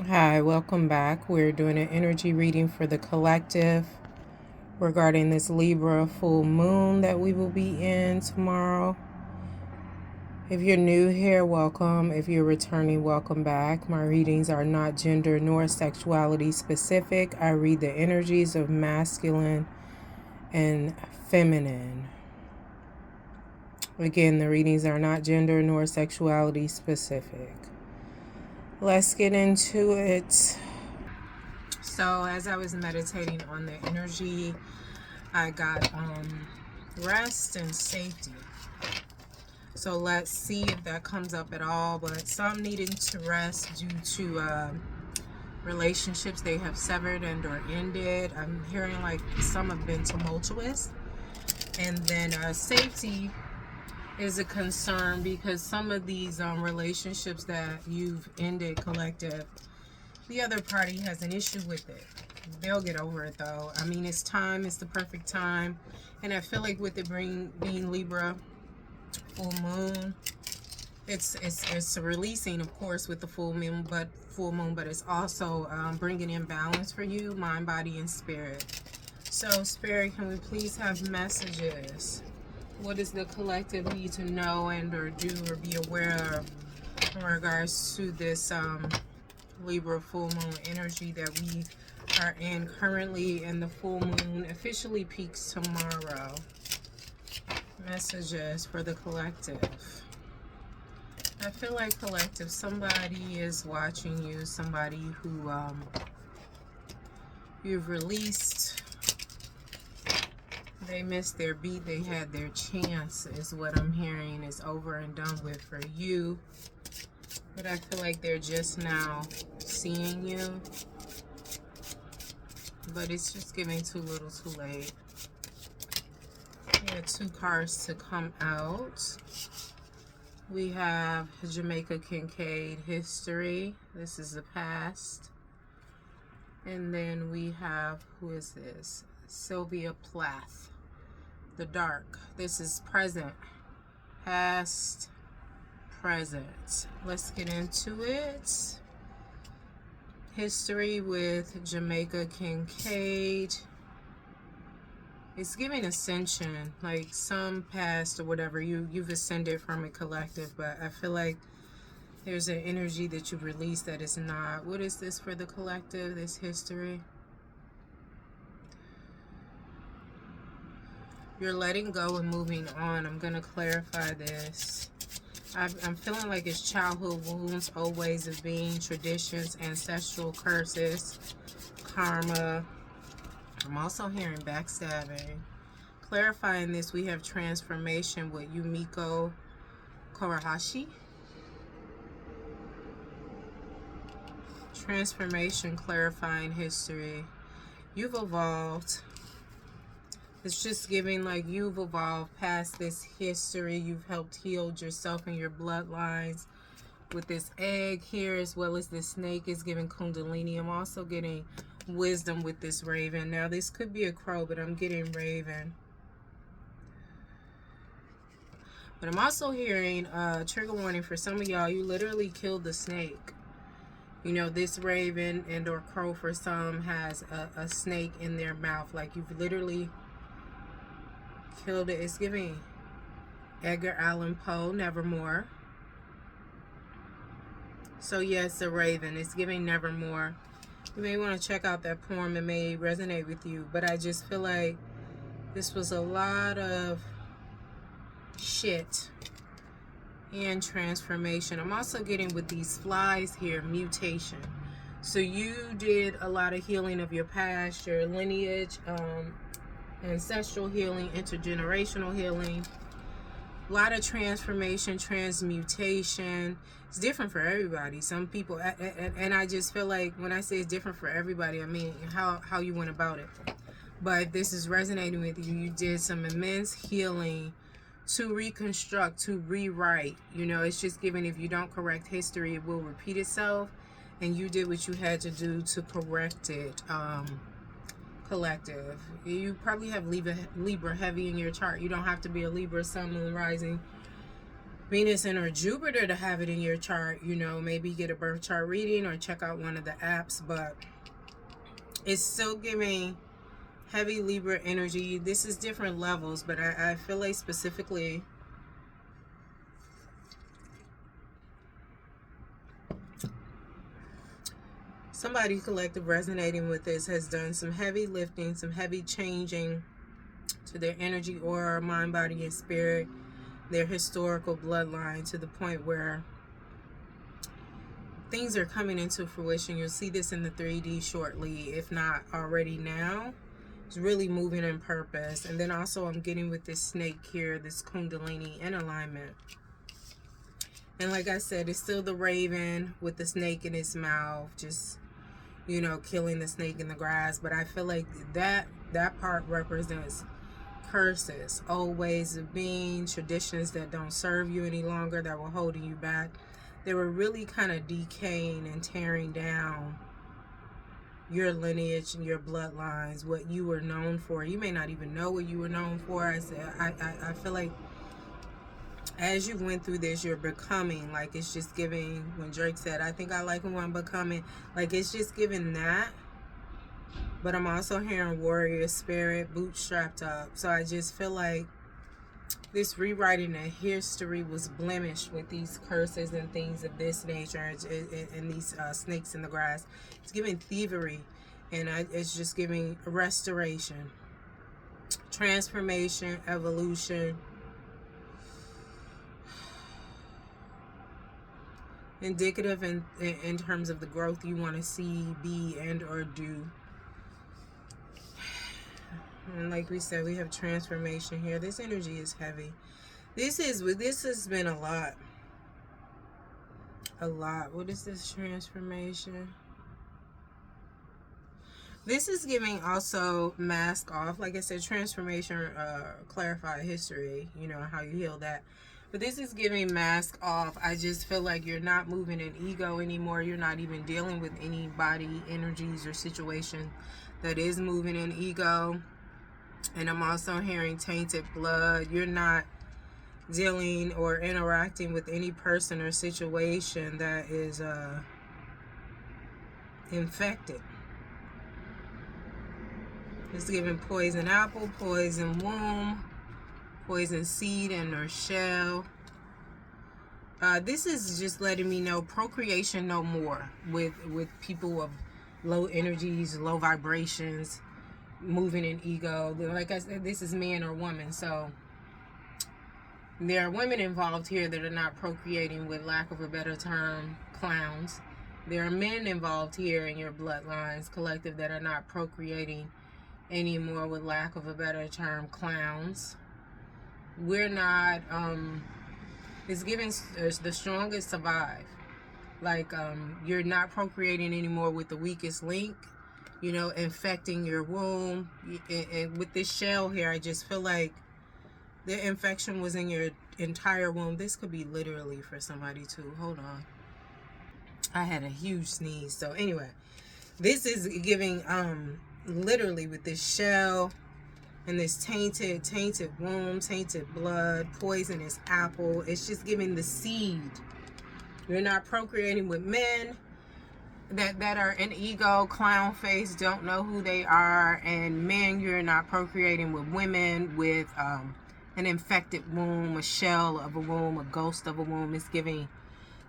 Hi, welcome back. We're doing an energy reading for the collective regarding this Libra full moon that we will be in tomorrow. If you're new here, welcome. If you're returning, welcome back. My readings are not gender nor sexuality specific. I read the energies of masculine and feminine. Again, the readings are not gender nor sexuality specific. Let's get into it. So as I was meditating on the energy, I got rest and safety. So let's see if that comes up at all. But some needing to rest due to relationships they have severed and or ended. I'm hearing like some have been tumultuous. And then safety is a concern because some of these relationships that you've ended, collective, the other party has an issue with it. They'll get over it though. I mean, it's time. It's the perfect time. And I feel like with it being Libra full moon, it's a releasing, of course, with the full moon, but it's also bringing in balance for you, mind, body, and spirit. So, spirit, can we please have messages? What does the collective need to know and or do or be aware of in regards to this Libra full moon energy that we are in currently, and the full moon officially peaks tomorrow? Messages for the collective. I feel like collective, somebody is watching you, somebody who you've released. They missed their beat, they had their chance, is what I'm hearing. Is over and done with for you. But I feel like they're just now seeing you. But it's just giving too little too late. We have two cards to come out. We have Jamaica Kincaid, history. This is the past. And then we have, who is this? Sylvia Plath, the dark. This is present, past, present. Let's get into it. History with Jamaica Kincaid. It's giving ascension, like some past or whatever. You've ascended from a collective, but I feel like there's an energy that you've released that is not. What is this for the collective, this history? You're letting go and moving on. I'm going to clarify this. I'm feeling like it's childhood wounds, old ways of being, traditions, ancestral curses, karma. I'm also hearing backstabbing. Clarifying this, we have transformation with Yumiko Korahashi. Transformation, clarifying history. You've evolved. It's just giving like you've evolved past this history. You've helped heal yourself and your bloodlines with this egg here, as well as this snake is giving kundalini. I'm also getting wisdom with this raven. Now this could be a crow, but I'm getting raven. But I'm also hearing trigger warning for some of y'all. You literally killed the snake. You know, this raven and or crow for some has a snake in their mouth. Like you've literally killed it. It's giving Edgar Allan Poe, Nevermore. So yes, a raven. It's giving Nevermore. You may want to check out that poem. It may resonate with you. But I just feel like this was a lot of shit and transformation. I'm also getting with these flies here, mutation. So you did a lot of healing of your past, your lineage, ancestral healing, intergenerational healing. A lot of transformation, transmutation. It's different for everybody. Some people, and I just feel like when I say it's different for everybody, I mean how you went about it. But if this is resonating with you, you did some immense healing to reconstruct, to rewrite. You know, it's just given, if you don't correct history, it will repeat itself. And you did what you had to do to correct it. Collective. You probably have Libra heavy in your chart. You don't have to be a Libra, Sun, Moon, Rising. Venus and or Jupiter to have it in your chart. You know, maybe get a birth chart reading or check out one of the apps, but it's still giving heavy Libra energy. This is different levels, but I feel like specifically somebody collective resonating with this has done some heavy lifting, some heavy changing to their energy aura, mind, body, and spirit, their historical bloodline, to the point where things are coming into fruition. You'll see this in the 3D shortly, if not already now. It's really moving in purpose. And then also I'm getting with this snake here, this Kundalini in alignment. And like I said, it's still the raven with the snake in its mouth, just, you know, killing the snake in the grass. But I feel like that part represents curses, old ways of being, traditions that don't serve you any longer, that were holding you back. They were really kind of decaying and tearing down your lineage and your bloodlines, what you were known for. You may not even know what you were known for. I feel like as you went through this, you're becoming, like, it's just giving, when Drake said, I think I like who I'm becoming, like, it's just giving that. But I'm also hearing warrior spirit, bootstrapped up. So I just feel like this rewriting of history was blemished with these curses and things of this nature, and these snakes in the grass. It's giving thievery, and it's just giving restoration, transformation, evolution, indicative in terms of the growth you want to see, be, and or do. And like we said, we have transformation here. This energy is heavy. This has been a lot. What is this transformation? This is giving also mask off. Like I said, transformation, clarify history, you know, how you heal that. But this is giving mask off. I just feel like you're not moving in ego anymore. You're not even dealing with any body energies or situation that is moving in ego. And I'm also hearing tainted blood. You're not dealing or interacting with any person or situation that is infected. It's giving poison apple, poison womb, poison seed in her shell. This is just letting me know procreation no more with people of low energies, low vibrations, moving in ego. Like I said, this is man or woman, so there are women involved here that are not procreating, with lack of a better term, clowns. There are men involved here in your bloodlines collective that are not procreating anymore, with lack of a better term, clowns. We're not it's giving the strongest survive. Like you're not procreating anymore with the weakest link, you know, infecting your womb. And with this shell here, I just feel like the infection was in your entire womb. This could be literally for somebody too. Hold on. I had a huge sneeze. So anyway, this is giving literally with this shell and this tainted womb, tainted blood, poisonous apple. It's just giving the seed. You're not procreating with men that are in ego, clown face, don't know who they are. And men, you're not procreating with women with an infected womb, a shell of a womb, a ghost of a womb. It's giving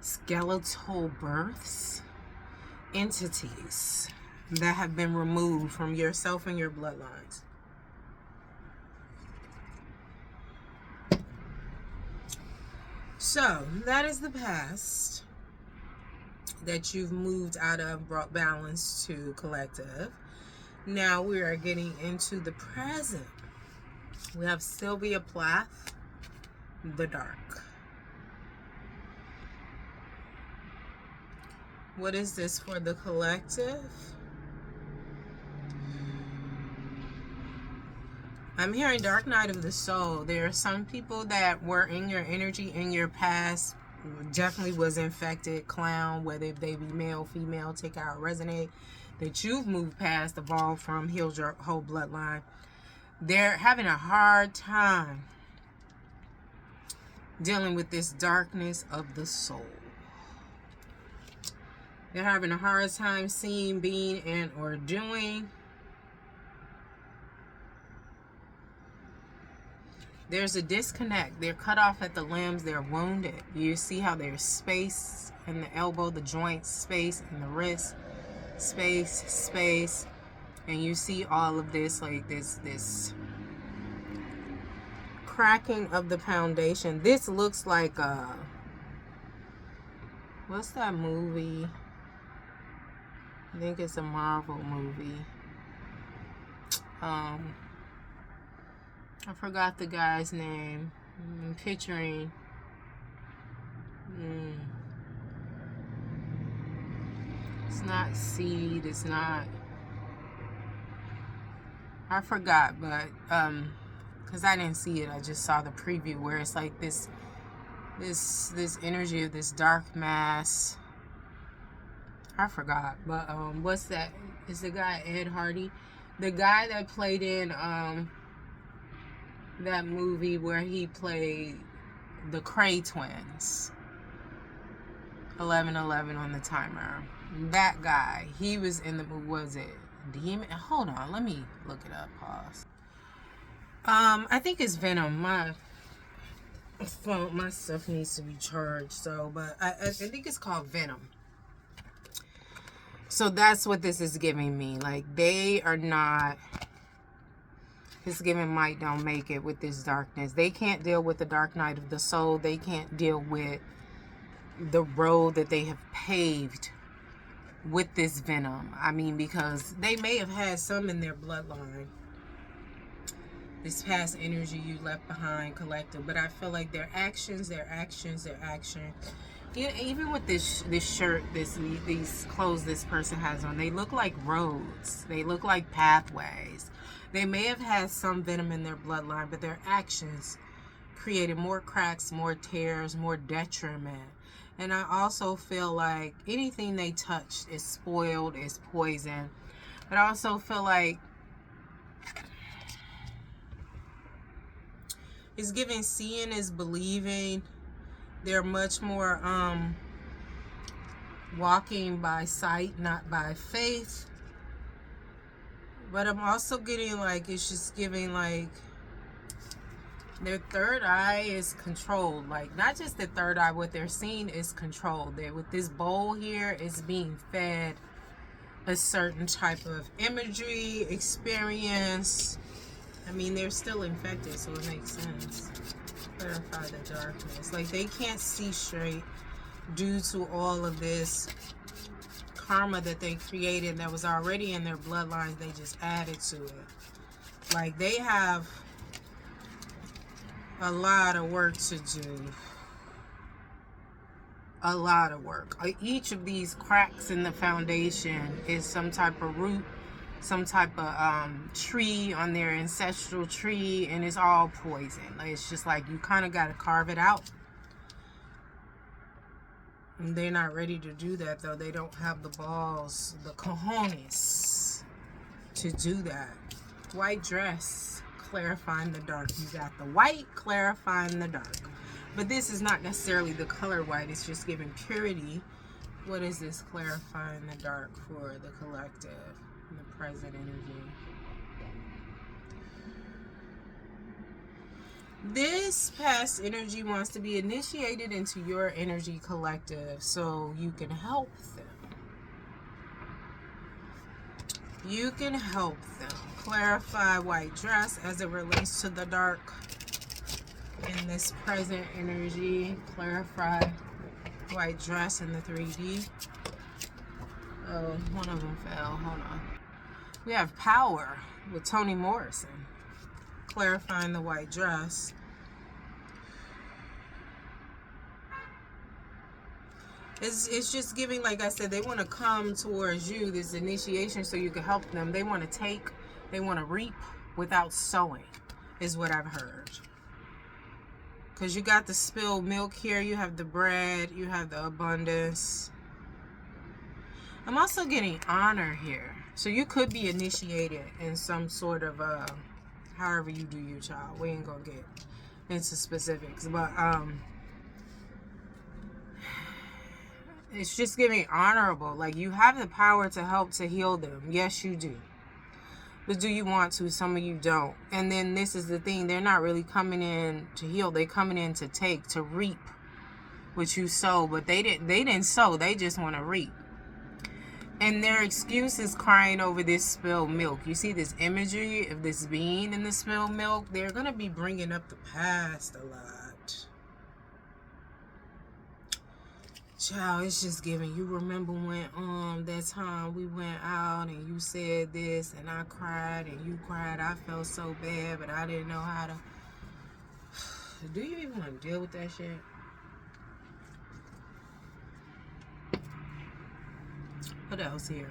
skeletal births, entities that have been removed from yourself and your bloodlines. So that is the past that you've moved out of, brought balance to collective. Now we are getting into the present. We have Sylvia Plath, the dark. What is this for the collective? I'm hearing dark night of the soul. There are some people that were in your energy in your past, definitely was infected, clown, whether they be male, female, take out, resonate, that you've moved past, evolved from, healed your whole bloodline. They're having a hard time dealing with this darkness of the soul. They're having a hard time seeing, being, and or doing. There's a disconnect. They're cut off at the limbs. They're wounded. You see how there's space in the elbow, the joint, space in the wrist, space. And you see all of this, like this cracking of the foundation. This looks like what's that movie? I think it's a Marvel movie. I forgot the guy's name. I'm picturing. It's not Seed. It's not. I forgot, but because I didn't see it, I just saw the preview where it's like this energy of this dark mass. I forgot, but what's that? Is the guy Ed Hardy, the guy that played in that movie where he played the Cray twins, 11:11 on the timer. That guy, he was in the movie. Was it Demon? Hold on, let me look it up. Pause. I think it's Venom. My phone, my stuff needs to be charged. So, but I think it's called Venom. So that's what this is giving me. Like, they are not. It's giving might don't make it with this darkness. They can't deal with the dark night of the soul. They can't deal with the road that they have paved with this venom. I mean, because they may have had some in their bloodline. This past energy you left behind, collective. But I feel like their actions. Even with this shirt, these clothes this person has on, they look like roads. They look like pathways. They may have had some venom in their bloodline, but their actions created more cracks, more tears, more detriment. And I also feel like anything they touched is spoiled, is poison. But I also feel like it's giving seeing is believing. They're much more walking by sight, not by faith. But I'm also getting like, it's just giving like their third eye is controlled. Like, not just the third eye, what they're seeing is controlled. They, with this bowl here, it's being fed a certain type of imagery, experience. I mean, they're still infected, so it makes sense. Clarify the darkness. Like, they can't see straight due to all of this karma that they created that was already in their bloodlines. They just added to it. Like, they have a lot of work to do. A lot of work. Each of these cracks in the foundation is some type of root, some type of tree on their ancestral tree, and it's all poison. Like, it's just like you kind of got to carve it out. And they're not ready to do that, though. They don't have the balls, the cojones to do that. White dress, clarifying the dark. You got the white, clarifying the dark. But this is not necessarily the color white. It's just giving purity. What is this clarifying the dark for the collective and the present energy? This past energy wants to be initiated into your energy collective so you can help them. You can help them. Clarify white dress as it relates to the dark in this present energy. Clarify white dress in the 3D. Oh, one of them fell. Hold on. We have Power with Toni Morrison. Clarifying the white dress. It's just giving, like I said, they want to come towards you, this initiation, so you can help them. They want to take, they want to reap without sowing, is what I've heard. Because you got the spilled milk here, you have the bread, you have the abundance. I'm also getting honor here. So you could be initiated in some sort of however you do your child. We ain't gonna get into specifics, but it's just giving honorable. Like, you have the power to help to heal them. Yes, you do. But do you want to? Some of you don't. And then this is the thing. They're not really coming in to heal. They're coming in to take, to reap what you sow. But they didn't sow. They just want to reap. And their excuse is crying over this spilled milk. You see this imagery of this being in the spilled milk? They're going to be bringing up the past a lot. Child, it's just giving. You remember when that time we went out and you said this and I cried and you cried. I felt so bad, but I didn't know how to. Do you even want to deal with that shit? What else here?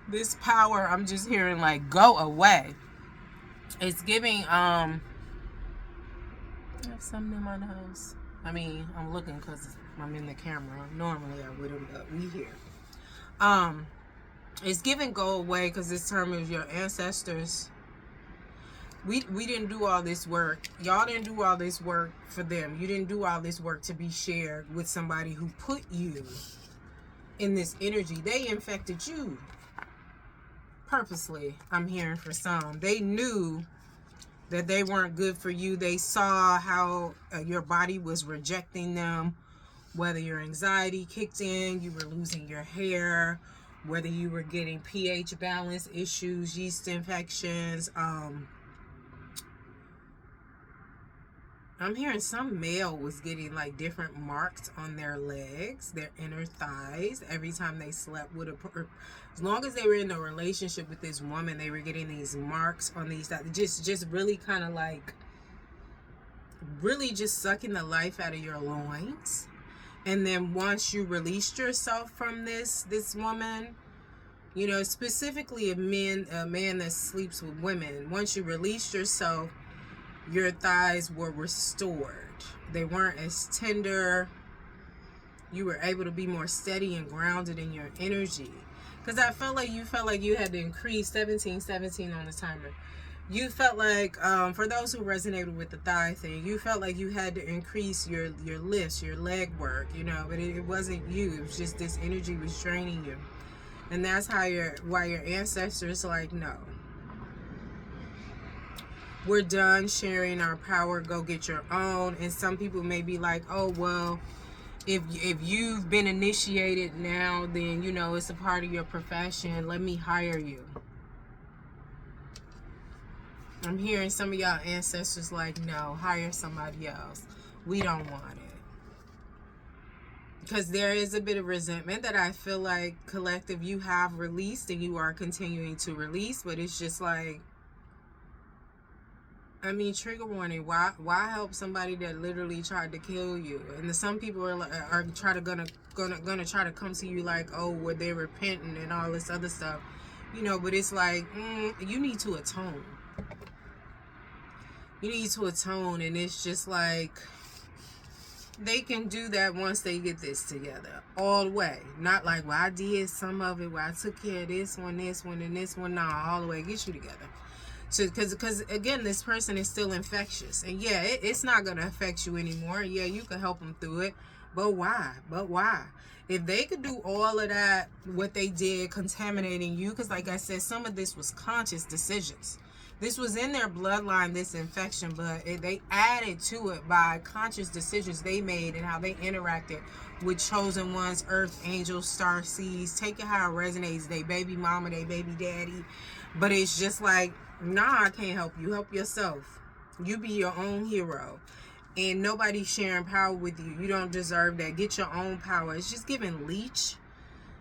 This power, I'm just hearing like, go away. It's giving, I have something in my nose. I mean, I'm looking because I'm in the camera. Normally I wouldn't, but we here. It's giving go away because this term is your ancestors. We didn't do all this work. Y'all didn't do all this work for them. You didn't do all this work to be shared with somebody who put you in this energy. They infected you purposely. I'm hearing for some. They knew that they weren't good for you. They saw how your body was rejecting them, whether your anxiety kicked in, you were losing your hair, whether you were getting pH balance issues, yeast infections. I'm hearing some male was getting like different marks on their legs, their inner thighs, every time they slept with as long as they were in a relationship with this woman, they were getting these marks on these, just really kind of like, really just sucking the life out of your loins. And then once you released yourself from this woman, you know, specifically a man that sleeps with women, once you released yourself, your thighs were restored. They weren't as tender. You were able to be more steady and grounded in your energy. Because I felt like you had to increase 17 on the timer. You felt like, for those who resonated with the thigh thing, you felt like you had to increase your lifts, your leg work, you know, but it wasn't you. It was just this energy was draining you. And that's why your ancestors like, no. We're done sharing our power. Go get your own. And some people may be like, oh, well, if you've been initiated now, then, you know, it's a part of your profession. Let me hire you. I'm hearing some of y'all ancestors like, no, hire somebody else. We don't want it. Because there is a bit of resentment that I feel like collective you have released and you are continuing to release. But it's just like, I mean, trigger warning. Why help somebody that literally tried to kill you? And some people are gonna try to come to you like, oh, were they repenting and all this other stuff, you know? But it's like, you need to atone. You need to atone, and it's just like they can do that once they get this together, all the way. Not like, well, I did some of it, where I took care of this one, and this one. Nah, all the way. Get you together. So, because again, this person is still infectious, and yeah, it's not gonna affect you anymore. Yeah, you can help them through it, but why? If they could do all of that, what they did, contaminating you, because like I said, some of this was conscious decisions. This was in their bloodline, this infection, but they added to it by conscious decisions they made and how they interacted with chosen ones, earth angels, star seeds. Take it how it resonates. They baby mama, they baby daddy. But it's just like, nah, I can't help you. Help yourself. You be your own hero. And nobody's sharing power with you. You don't deserve that. Get your own power. It's just giving leech.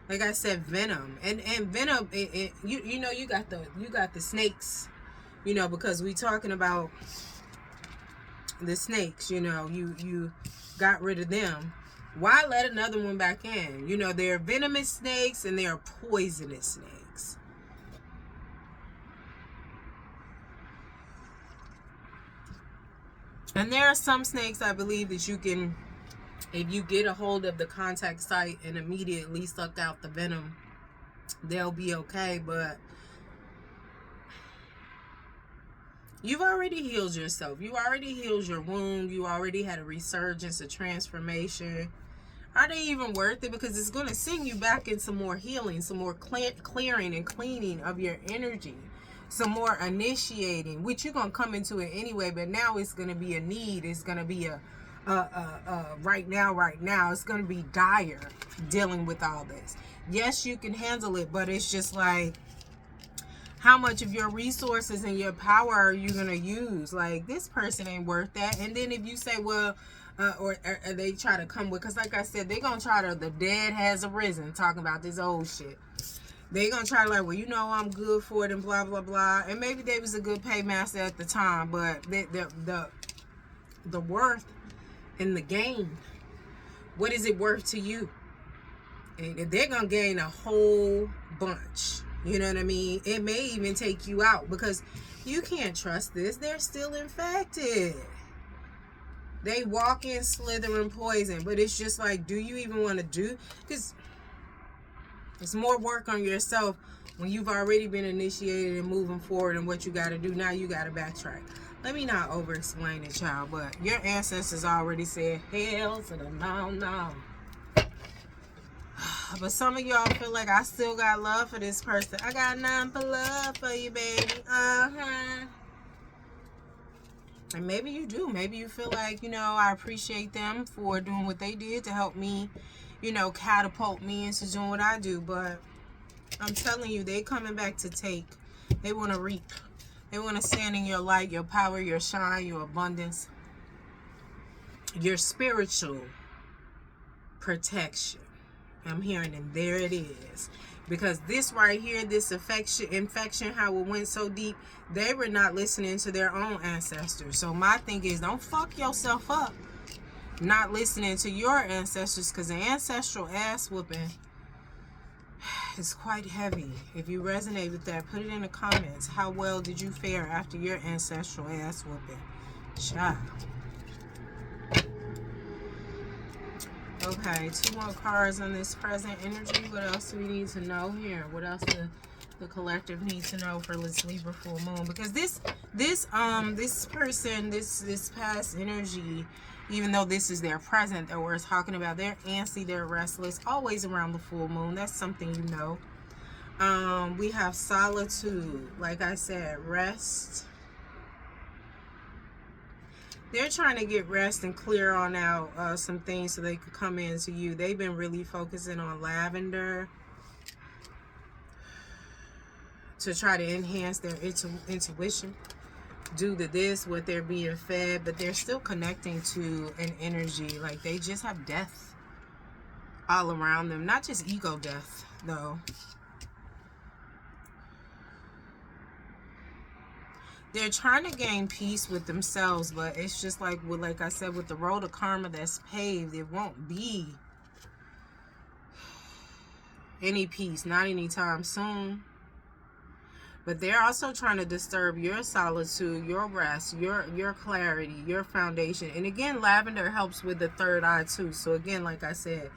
Like I said, venom. And venom, you know, you got the snakes. You know, because we talking about the snakes, you know, you got rid of them. Why let another one back in? You know, they're venomous snakes and they're poisonous snakes. And there are some snakes, I believe, that you can, if you get a hold of the contact site and immediately suck out the venom, they'll be okay. But You've already healed yourself. You already healed your wound. You already had a resurgence, a transformation. Are they even worth it? Because it's going to send you back into more healing, some more clearing and cleaning of your energy, some more initiating, which you're going to come into it anyway, but now it's going to be a need. It's going to be a right now. It's going to be dire dealing with all this. Yes, you can handle it, but it's just like, how much of your resources and your power are you going to use? Like, this person ain't worth that. And then if you say, well, or they try to come with, because like I said, they're going to try to, the dead has arisen, talking about this old shit. They're going to try to like, well, you know, I'm good for it and blah, blah, blah. And maybe they was a good paymaster at the time, but the worth in the game, what is it worth to you? And they're going to gain a whole bunch. You know what I mean? It may even take you out because you can't trust this. They're still infected. They walk in slithering poison, but it's just like, do you even want to do? Because it's more work on yourself when you've already been initiated and moving forward and what you got to do. Now you got to backtrack. Let me not over-explain it, child, but your ancestors already said, hell to the no. But some of y'all feel like I still got love for this person. I got nothing but love for you, baby. And maybe you do. Maybe you feel like, you know, I appreciate them for doing what they did to help me, you know, catapult me into doing what I do. But I'm telling you, they coming back to take. They want to reap. They want to stand in your light, your power, your shine, your abundance, your spiritual protection. I'm hearing, and there it is. Because this right here, this infection, how it went so deep, they were not listening to their own ancestors. So my thing is, don't fuck yourself up not listening to your ancestors, because the ancestral ass whooping is quite heavy. If you resonate with that, put it in the comments. How well did you fare after your ancestral ass whooping? Child. Okay, 2 more cards on this present energy. What else do we need to know here? What else do the collective need to know for this Libra full moon? Because this person, this past energy, even though this is their present that we're talking about, they're antsy, they're restless, always around the full moon. That's something you know. We have solitude, like I said, rest. They're trying to get rest and clear on out some things so they could come into you. They've been really focusing on lavender to try to enhance their intuition due to this, what they're being fed, but they're still connecting to an energy. Like, they just have death all around them. Not just ego death, though. They're trying to gain peace with themselves, but it's just like I said, with the road of karma that's paved, it won't be any peace, not anytime soon. But they're also trying to disturb your solitude, your rest, your clarity, your foundation. And again, lavender helps with the third eye too. So again, like I said,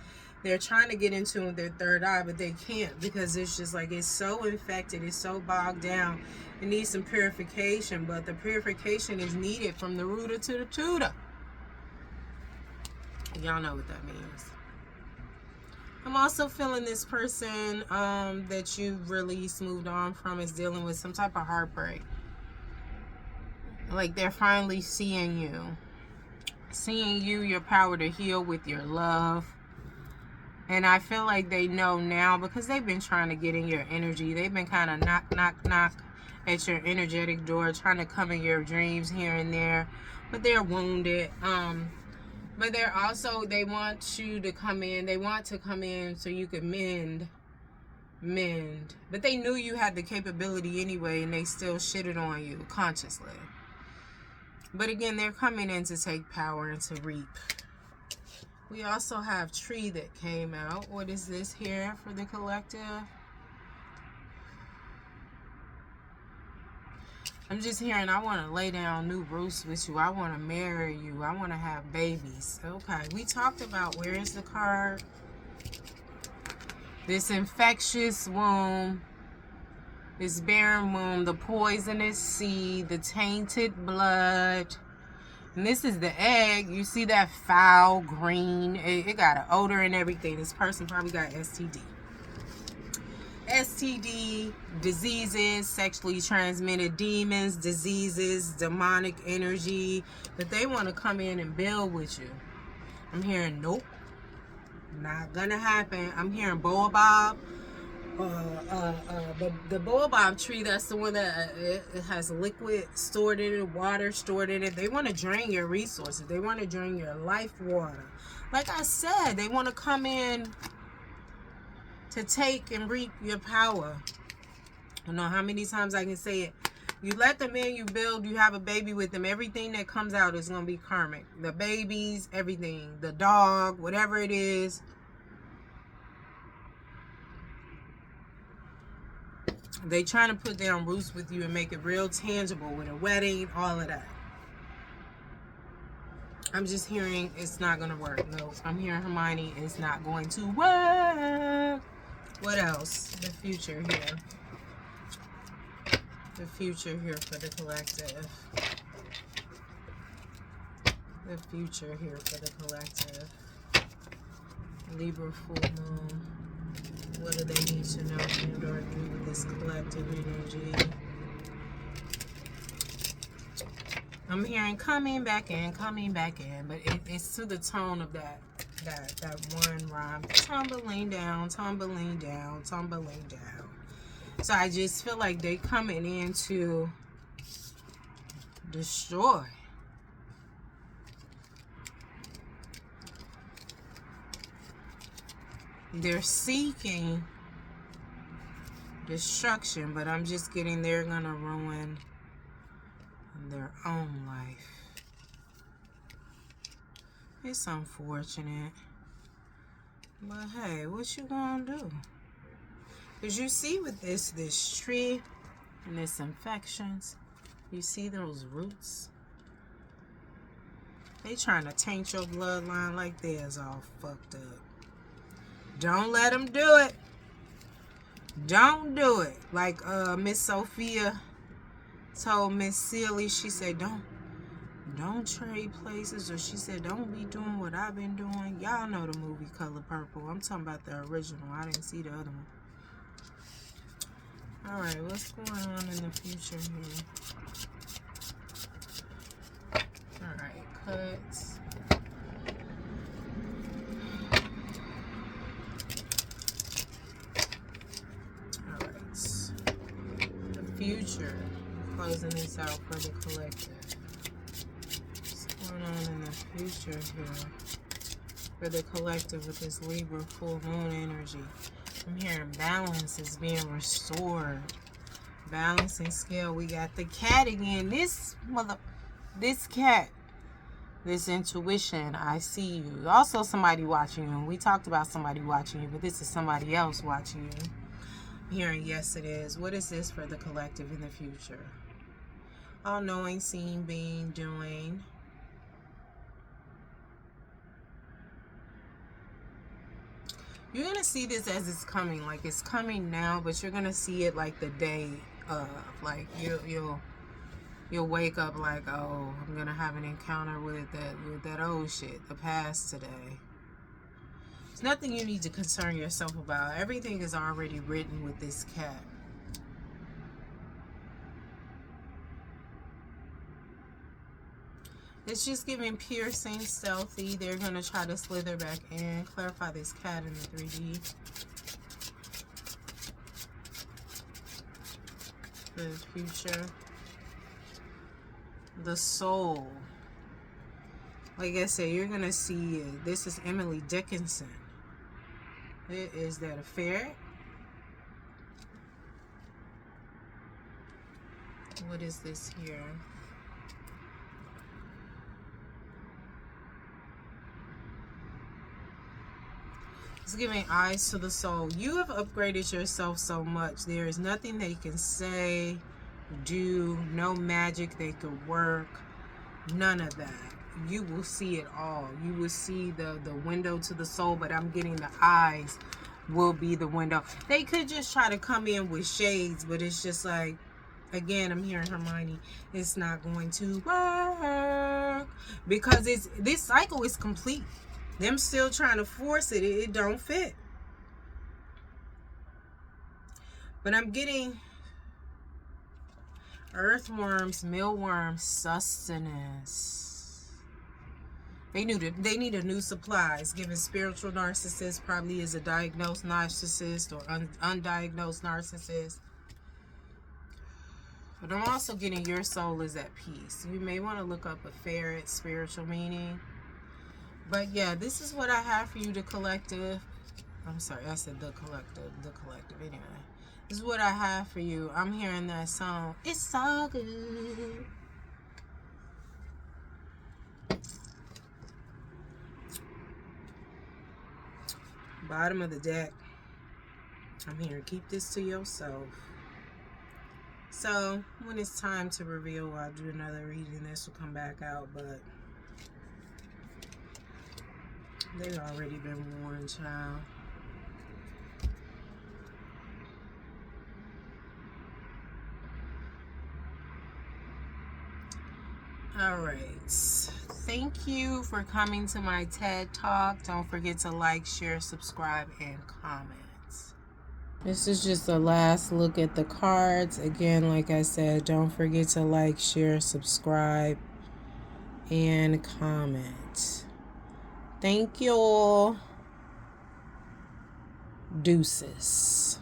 they're trying to get into their third eye, but they can't, because it's just like, it's so infected, it's so bogged down. It needs some purification, but the purification is needed from the rooter to the tutor. Y'all know what that means. I'm also feeling this person that you've released, moved on from, is dealing with some type of heartbreak. Like, they're finally seeing you. Seeing you, your power to heal with your love. And I feel like they know now, because they've been trying to get in your energy. They've been kind of knock at your energetic door, trying to come in your dreams here and there. But they're wounded. But they're also, they want you to come in. They want to come in so you can mend. But they knew you had the capability anyway, and they still shitted on you consciously. But again, they're coming in to take power and to reap. We also have tree that came out. What is this here for the collective? I'm just hearing, I want to lay down new roots with you. I want to marry you. I want to have babies. Okay, we talked about, where is the card? This infectious womb This barren womb, the poisonous seed, the tainted blood. And this is the egg. You see that foul green? It got an odor and everything. This person probably got STD. STD, diseases, sexually transmitted demons, diseases, demonic energy, that they want to come in and build with you. I'm hearing nope, not gonna happen. I'm hearing baobab. The baobab tree, that's the one that it has liquid stored in it, water stored in it. They want to drain your resources. They want to drain your life water. Like I said, they want to come in to take and reap your power. I don't know how many times I can say it. You let them in, you build, you have a baby with them. Everything that comes out is going to be karmic. The babies, everything. The dog, whatever it is. They trying to put down roots with you and make it real tangible with a wedding, all of that. I'm just hearing it's not going to work. No, I'm hearing Hermione, it's not going to work. What else? The future here. The future here for the collective. The future here for the collective. Libra full moon. What do they need to know and or do with this collective energy? I'm hearing coming back in, but it's to the tone of that one rhyme. Tumbling down, tumbling down, tumbling down. So I just feel like they coming in to destroy. They're seeking destruction, but I'm just getting they're gonna ruin their own life. It's unfortunate, but hey, what you gonna do? Because you see with this tree and this infections, you see those roots? They trying to taint your bloodline like theirs all fucked up. Don't let them do it. Don't do it. Like Miss Sophia told Miss Sealy, she said, don't trade places, or she said, don't be doing what I've been doing. Y'all know the movie Color Purple. I'm talking about the original. I didn't see the other one. All right, what's going on in the future here? All right, cuts. All right, the future. Closing this out for the collective. What's going on in the future here for the collective with this Libra full moon energy? I'm hearing balance is being restored. Balancing scale. We got the cat again. This cat. This intuition. I see you. Also somebody watching you. We talked about somebody watching you, but this is somebody else watching you. I'm hearing yes it is. What is this for the collective in the future? All knowing, seeing, being, doing. You're going to see this as it's coming. Like it's coming now, but you're going to see it like the day of. Like you'll wake up like, oh, I'm going to have an encounter with that old shit, the past today. There's nothing you need to concern yourself about. Everything is already written with this cat. It's just giving piercing, stealthy. They're going to try to slither back in. Clarify this cat in the 3D. For the future. The soul. Like I said, you're going to see it. This is Emily Dickinson. Is that a ferret? What is this here? It's giving eyes to the soul. You have upgraded yourself so much. There is nothing they can say, do, no magic they could work, none of that. You will see it all. You will see the window to the soul, but I'm getting the eyes will be the window. They could just try to come in with shades, but it's just like, again, I'm hearing Hermione, it's not going to work because this cycle is complete. Them still trying to force it. It don't fit. But I'm getting earthworms, mealworms, sustenance. They need a new supplies. Given spiritual narcissist probably is a diagnosed narcissist or undiagnosed narcissist. But I'm also getting your soul is at peace. You may want to look up a ferret, spiritual meaning. But yeah, this is what I have for you, the collective. I'm sorry, I said the collective. The collective, anyway. This is what I have for you. I'm hearing that song. It's all good. Bottom of the deck. I'm hearing keep this to yourself. So when it's time to reveal, I'll do another reading. This will come back out, but they've already been warned, child. All right. Thank you for coming to my TED Talk. Don't forget to like, share, subscribe, and comment. This is just a last look at the cards. Again, like I said, don't forget to like, share, subscribe, and comment. Thank you all. Deuces.